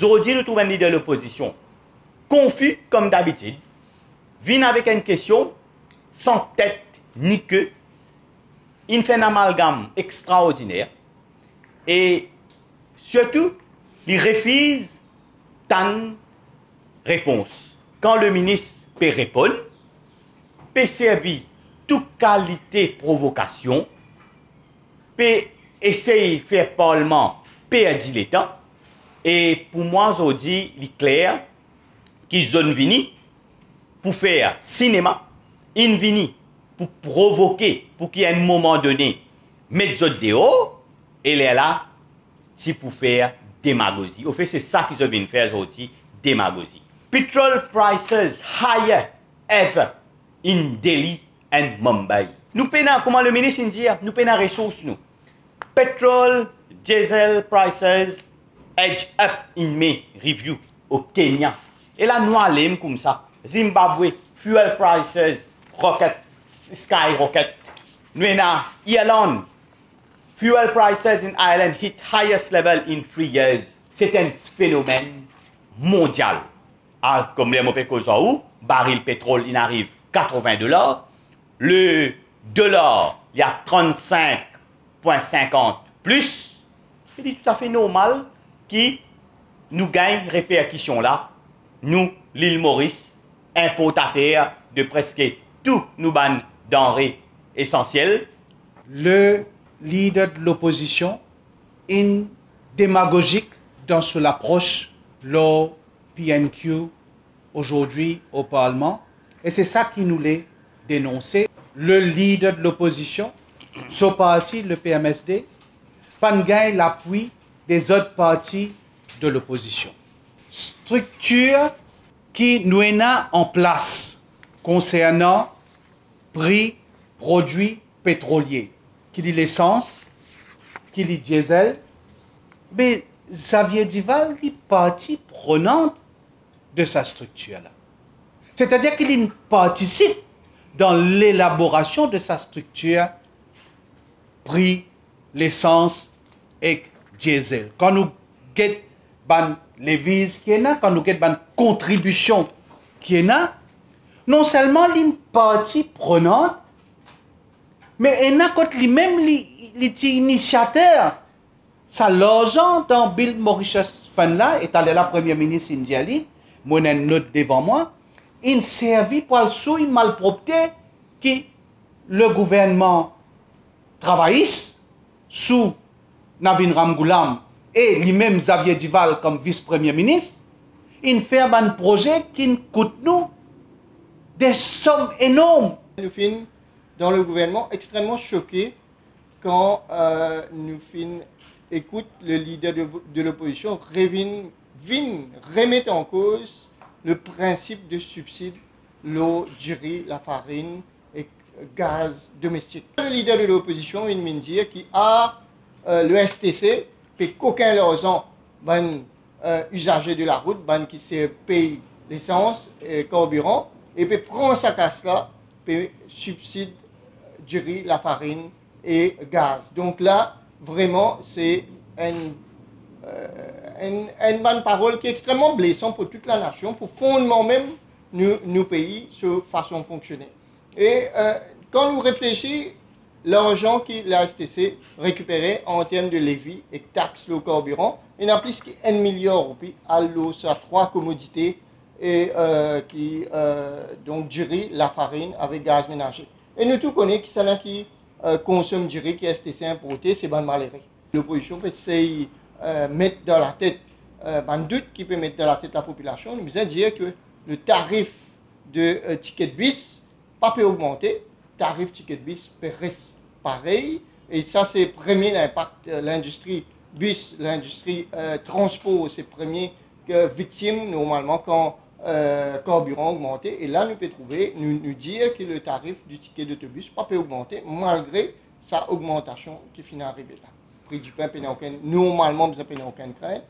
Aujourd'hui, nous trouvons un leader de l'opposition confus comme d'habitude, vient avec une question sans tête ni queue, il fait un amalgame extraordinaire et surtout, il refuse tant réponse. Quand le ministre peut répondre, peut servir toute qualité provocation, peut essayer de faire parlement, perdre le temps. Et pour moi, aujourd'hui, il est clair qu'ils ont venu pour faire cinéma, ils venu pour provoquer, pour qu'il y ait un moment donné, mettre les autres dehors, et là, c'est pour faire démagogie. Au fait, c'est ça qu'ils ont venu faire aujourd'hui, démagogie. Petrol prices higher ever in Delhi and Mumbai. Nous payons, comment le ministre dit, nous payons les ressources, nous. Petrol, diesel prices edge up in May review au Kenya. Et là, nous allons comme ça. Zimbabwe, fuel prices, rocket, skyrocket. Nous avons Ireland, fuel prices in Ireland hit highest level in 3 years. C'est un phénomène mondial. Ah, comme les mots où baril pétrole, il arrive 80 $. Le dollar, il y a 35,50 plus. C'est tout à fait normal que nous gagnons répercussion là. Nous, l'île Maurice, importateurs de presque tous nos denrées essentielles. Le leader de l'opposition est démagogique dans son approche, le PNQ aujourd'hui au Parlement. Et c'est ça qui nous l'a dénoncé. Le leader de l'opposition, son parti, le PMSD, pas gagne l'appui des autres partis de l'opposition. Structure qui nous est en place concernant prix produits pétroliers, qui dit l'essence, qui dit diesel, mais Xavier Duval est partie prenante de sa structure-là. C'est-à-dire qu'il participe dans l'élaboration de sa structure prix, l'essence et diesel. Quand nous guettons les vises qui est là, quand nous guettons contribution qui est là, non seulement une partie prenante, mais il y a lui-même l'initiateur. Ça l'argent dans Bill Mauritius Fund là, est allé la première ministre indienne, moi j'ai une note devant moi, il servi pour le souille malpropreté que le gouvernement travailliste sous Navin Ramgoolam et lui-même Xavier Duval comme vice-premier ministre, il fait un projet qui coûte nous des sommes énormes. Nous sommes dans le gouvernement extrêmement choqués quand nous écoute le leader de l'opposition remettre en cause le principe de subside, l'eau, du riz, la farine et gaz domestique. Le leader de l'opposition, il me dit qu'il a le STC, puis qu'aucun l'argent, usager de la route, qui se paye l'essence et carburant, et puis prend sa casse là, puis subside du riz, la farine et gaz. Donc là, vraiment, c'est une bonne parole qui est extrêmement blessante pour toute la nation, pour fondement même nos pays, sur façon de fonctionner. Et quand nous réfléchissons, l'argent que la STC récupérait en termes de lévies et taxes au carburant, il y a plus qu'un milliard à l'eau sur 3 commodités, et donc du riz, la farine avec gaz ménager. Et nous tous connaissons qui c'est qui consomme du riz qui est STC importé, c'est ban malheureux. L'opposition peut essayer mettre dans la tête, un doute qui peut mettre dans la tête la population, nous disons dire que le tarif de ticket de bus pas peut augmenter, tarif ticket de bus peut rester pareil, et ça c'est premier l'impact l'industrie bus, l'industrie transport, c'est premier victime normalement quand carburant augmenté, et là nous pouvons trouver, nous dire que le tarif du ticket d'autobus pas peut augmenter malgré sa augmentation qui finit à arriver là. Prix du pain, normalement, vous n'avez aucune crainte.